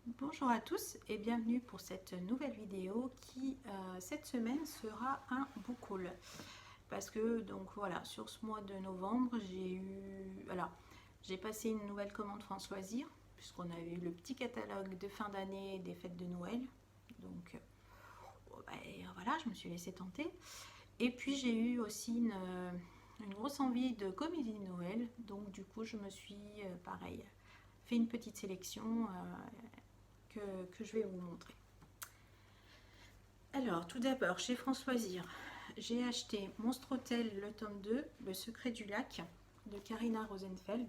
Bonjour à tous et bienvenue pour cette nouvelle vidéo qui cette semaine sera un book haul parce que donc voilà, sur ce mois de novembre j'ai passé une nouvelle commande France Loisirs puisqu'on avait eu le petit catalogue de fin d'année des fêtes de Noël, donc voilà, je me suis laissée tenter. Et puis j'ai eu aussi une grosse envie de comédie de Noël, donc du coup je me suis pareil fait une petite sélection que je vais vous montrer. Alors, tout d'abord, chez France Loisirs, j'ai acheté Monstre Hôtel, le tome 2, Le secret du lac, de Karina Rosenfeld.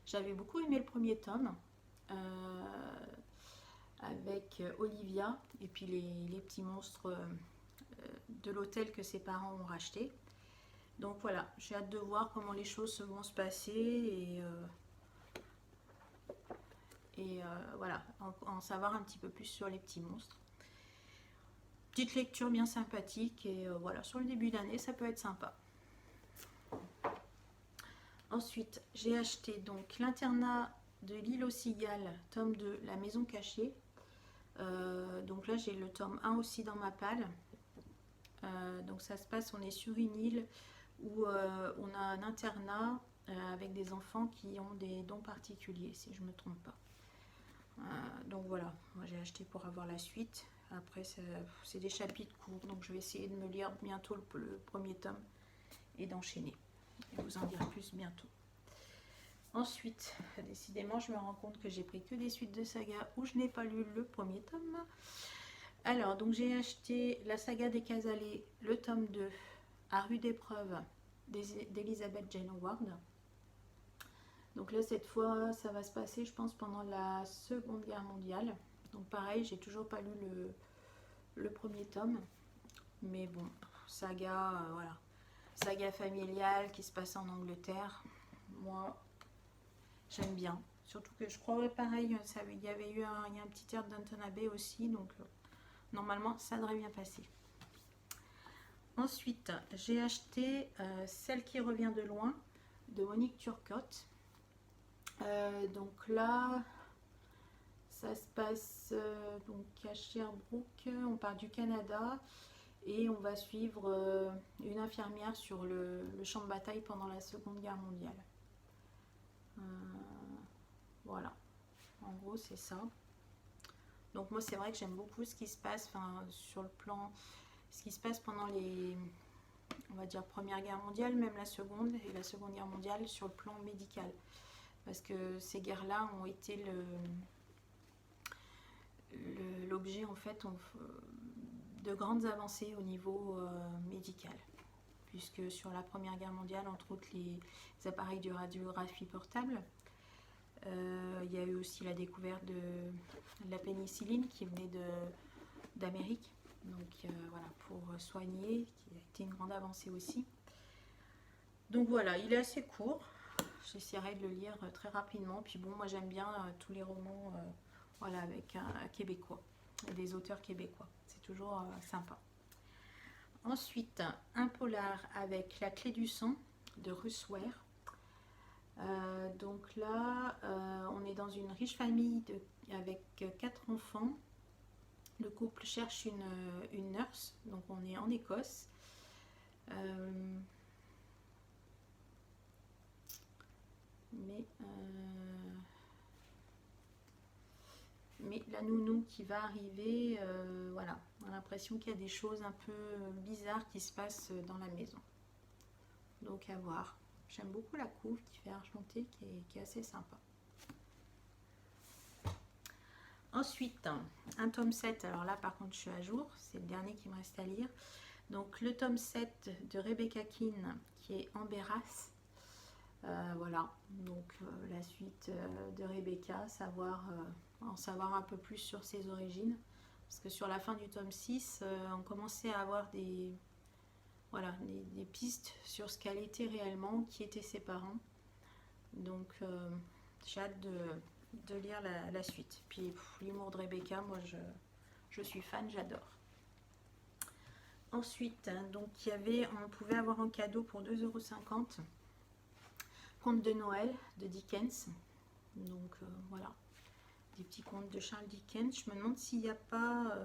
J'avais beaucoup aimé le premier tome, avec Olivia, et puis les petits monstres de l'hôtel que ses parents ont racheté. Donc voilà, j'ai hâte de voir comment les choses vont se passer voilà, en savoir un petit peu plus sur les petits monstres. Petite lecture bien sympathique et voilà, sur le début d'année, ça peut être sympa. Ensuite, j'ai acheté donc l'internat de l'île aux cigales, tome 2, La maison cachée. Donc là, j'ai le tome 1 aussi dans ma palle. Donc ça se passe, on est sur une île où on a un internat avec des enfants qui ont des dons particuliers, si je ne me trompe pas. Donc voilà, moi j'ai acheté pour avoir la suite. Après, c'est des chapitres courts, donc je vais essayer de me lire bientôt le premier tome et d'enchaîner. Je vous en dirai plus bientôt. Ensuite, décidément, je me rends compte que j'ai pris que des suites de saga où je n'ai pas lu le premier tome. Alors, donc j'ai acheté la saga des Casalets, le tome 2, à rude épreuve d'Elizabeth Jane Howard. Donc là, cette fois, ça va se passer, je pense, pendant la Seconde Guerre mondiale. Donc pareil, j'ai toujours pas lu le premier tome. Mais bon, saga, voilà. Saga familiale qui se passe en Angleterre. Moi, j'aime bien. Surtout que je crois, pareil, il y avait eu un petit air de Downton Abbey aussi. Donc normalement, ça devrait bien passer. Ensuite, j'ai acheté Celle qui revient de loin de Monique Turcotte. Donc là, ça se passe donc à Sherbrooke, on part du Canada et on va suivre une infirmière sur le champ de bataille pendant la Seconde Guerre mondiale. Voilà, en gros c'est ça. Donc moi c'est vrai que j'aime beaucoup ce qui se passe, sur le plan, ce qui se passe pendant on va dire Première Guerre mondiale, même la Seconde et la Seconde Guerre mondiale sur le plan médical. Parce que ces guerres-là ont été l'objet en fait de grandes avancées au niveau médical. Puisque sur la Première Guerre mondiale, entre autres les appareils de radiographie portable, il y a eu aussi la découverte de la pénicilline qui venait d'Amérique. Donc voilà, pour soigner, qui a été une grande avancée aussi. Donc voilà, il est assez court. J'essaierai de le lire très rapidement. Puis bon, moi j'aime bien tous les romans voilà, avec un québécois, des auteurs québécois. C'est toujours sympa. Ensuite, un polar avec La clé du sang de Russ Ware. Donc là, on est dans une riche famille avec 4 enfants. Le couple cherche une nurse, donc on est en Écosse. Mais la nounou qui va arriver, voilà, on a l'impression qu'il y a des choses un peu bizarres qui se passent dans la maison. Donc à voir. J'aime beaucoup la couve qui fait argenté, qui est assez sympa. Ensuite, un tome 7, alors là par contre je suis à jour, c'est le dernier qui me reste à lire. Donc le tome 7 de Rebecca Keane qui est Emberas. Voilà, donc la suite de Rebecca, en savoir un peu plus sur ses origines. Parce que sur la fin du tome 6, on commençait à avoir des pistes sur ce qu'elle était réellement, qui étaient ses parents. Donc j'ai hâte de lire la suite. Puis l'humour de Rebecca, moi je suis fan, j'adore. Ensuite, donc on pouvait avoir en cadeau pour 2,50 € Conte de Noël de Dickens. Donc voilà, des petits contes de Charles Dickens. Je me demande s'il n'y a pas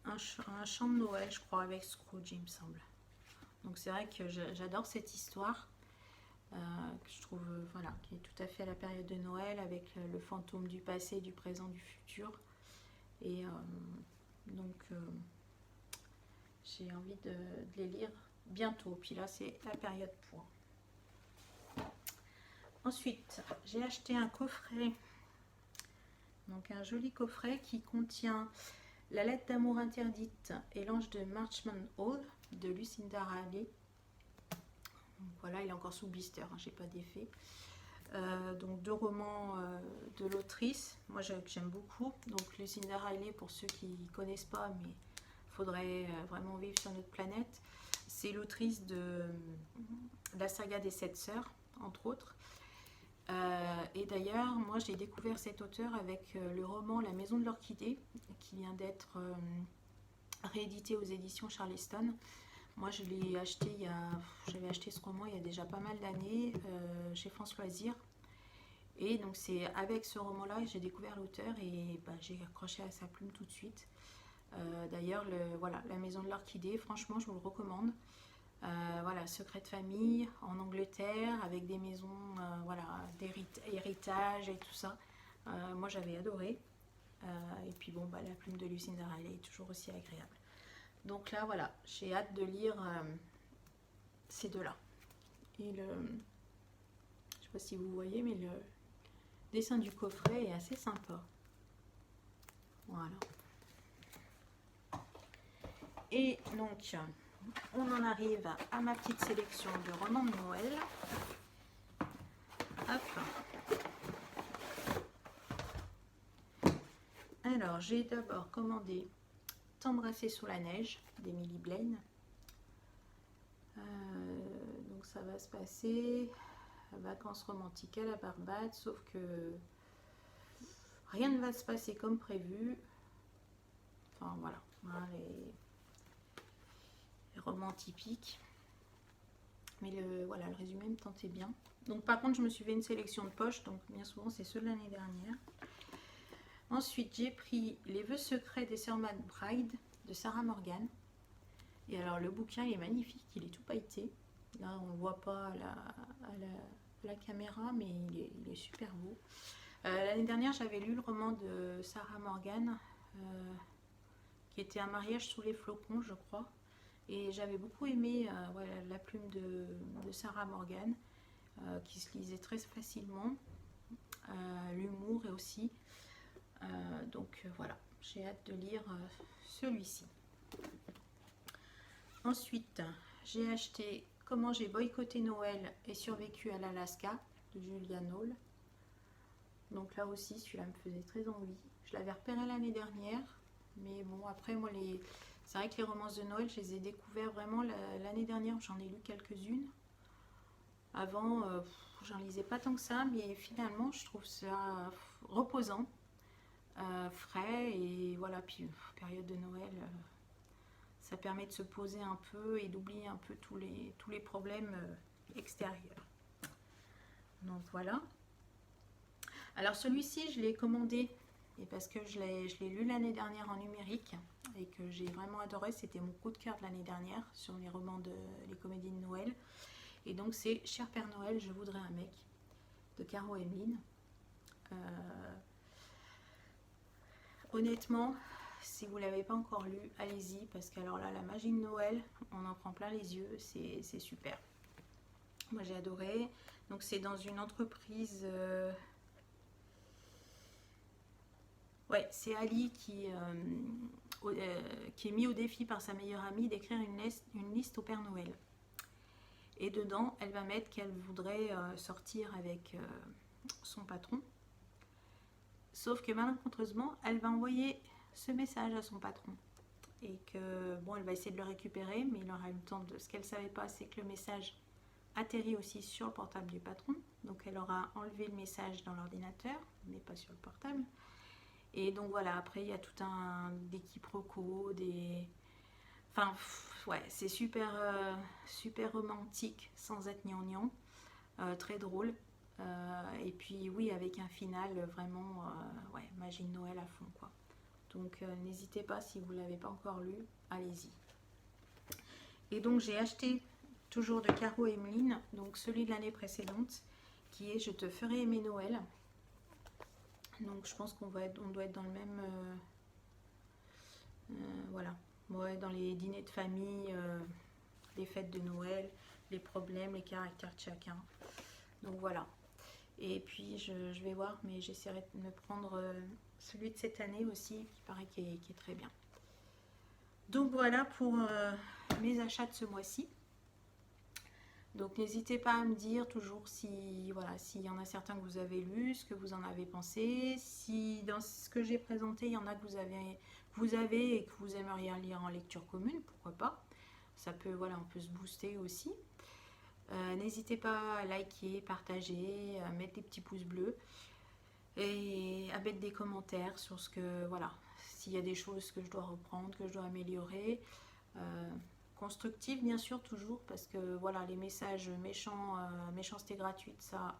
un chant de Noël, je crois, avec Scrooge, il me semble. Donc c'est vrai que j'adore cette histoire, que je trouve, voilà, qui est tout à fait à la période de Noël, avec le fantôme du passé, du présent, du futur. Et donc j'ai envie de les lire bientôt. Puis là, c'est la période pour. Ensuite, j'ai acheté un coffret, donc un joli coffret qui contient La lettre d'amour interdite et l'ange de Marchmont Hall de Lucinda Riley. Donc voilà, il est encore sous blister, hein, j'ai pas d'effet. Donc 2 romans de l'autrice, moi j'aime beaucoup. Donc Lucinda Riley, pour ceux qui ne connaissent pas, mais il faudrait vraiment vivre sur notre planète. C'est l'autrice de la saga des 7 sœurs, entre autres. Et d'ailleurs, moi j'ai découvert cet auteur avec le roman La maison de l'orchidée, qui vient d'être réédité aux éditions Charleston. Moi je l'ai acheté j'avais acheté ce roman il y a déjà pas mal d'années chez France Loisirs. Et donc c'est avec ce roman-là que j'ai découvert l'auteur et j'ai accroché à sa plume tout de suite. D'ailleurs, voilà, La maison de l'orchidée, franchement je vous le recommande. Voilà, secret de famille en Angleterre avec des maisons voilà, d'héritage et tout ça. Moi j'avais adoré. Et puis bon, la plume de Lucinda Riley est toujours aussi agréable. Donc là voilà, j'ai hâte de lire ces deux-là. Et je sais pas si vous voyez, mais le dessin du coffret est assez sympa. Voilà. Et donc on en arrive à ma petite sélection de romans de Noël. Hop. Alors, j'ai d'abord commandé T'embrasser sous la neige d'Emily Blaine. Donc ça va se passer vacances romantiques à la Barbade, sauf que rien ne va se passer comme prévu. Enfin voilà, les romans typiques. Mais le résumé me tentait bien. Donc par contre, je me suis fait une sélection de poches, donc bien souvent c'est ceux de l'année dernière. Ensuite, j'ai pris Les vœux secrets des sœurs McBride de Sarah Morgan. Et alors le bouquin il est magnifique, il est tout pailleté. Là on ne le voit pas à la caméra, mais il est super beau. L'année dernière j'avais lu le roman de Sarah Morgan, qui était Un mariage sous les flocons, je crois. Et j'avais beaucoup aimé la plume de Sarah Morgan, qui se lisait très facilement. L'humour et aussi. Donc voilà, j'ai hâte de lire celui-ci. Ensuite, j'ai acheté Comment j'ai boycotté Noël et survécu à l'Alaska de Julia Knoll. Donc là aussi, celui-là me faisait très envie. Je l'avais repéré l'année dernière, mais bon, après moi, c'est vrai que les romances de Noël, je les ai découvertes vraiment l'année dernière. J'en ai lu quelques-unes. Avant, j'en lisais pas tant que ça, mais finalement, je trouve ça reposant. Frais et voilà, puis période de Noël, ça permet de se poser un peu et d'oublier un peu tous les problèmes extérieurs. Donc voilà. Alors celui-ci je l'ai commandé et parce que je l'ai lu l'année dernière en numérique et que j'ai vraiment adoré. C'était mon coup de cœur de l'année dernière sur les romans les comédies de Noël. Et donc c'est Cher Père Noël, je voudrais un mec de Caro Emeline. Honnêtement, si vous ne l'avez pas encore lu, allez-y, parce que alors là, la magie de Noël, on en prend plein les yeux, c'est super. Moi j'ai adoré. Donc c'est dans une entreprise... Ouais, c'est Ali qui est mis au défi par sa meilleure amie d'écrire une liste au Père Noël. Et dedans, elle va mettre qu'elle voudrait sortir avec son patron. Sauf que malencontreusement, elle va envoyer ce message à son patron. Et que, bon, elle va essayer de le récupérer, mais il aura eu le temps de... Ce qu'elle ne savait pas, c'est que le message atterrit aussi sur le portable du patron. Donc elle aura enlevé le message dans l'ordinateur, mais pas sur le portable. Et donc voilà, après il y a tout des quiproquos, Enfin, ouais, c'est super romantique, sans être gnangnan. Très drôle. Et puis oui, avec un final vraiment, ouais, magie de Noël à fond, quoi. Donc n'hésitez pas, si vous ne l'avez pas encore lu, allez-y. Et donc j'ai acheté toujours de Caro Emeline, donc celui de l'année précédente, qui est Je te ferai aimer Noël. Donc je pense qu'on doit être dans le même... voilà. Ouais, dans les dîners de famille, les fêtes de Noël, les problèmes, les caractères de chacun. Donc voilà. Et puis je vais voir, mais j'essaierai de me prendre celui de cette année aussi, qui paraît qui est très bien. Donc voilà pour mes achats de ce mois-ci. Donc n'hésitez pas à me dire toujours si voilà, s'il y en a certains que vous avez lus, ce que vous en avez pensé, si dans ce que j'ai présenté, il y en a que vous avez et que vous aimeriez lire en lecture commune, pourquoi pas. Ça peut, voilà, on peut se booster aussi. N'hésitez pas à liker, partager, à mettre des petits pouces bleus et à mettre des commentaires sur ce que, voilà, s'il y a des choses que je dois reprendre, que je dois améliorer. Constructive bien sûr toujours, parce que voilà, les messages méchants, méchanceté gratuite, ça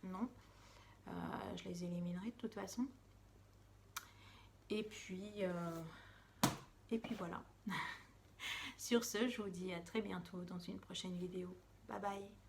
non, je les éliminerai de toute façon. Et puis voilà. Sur ce, je vous dis à très bientôt dans une prochaine vidéo. Bye bye.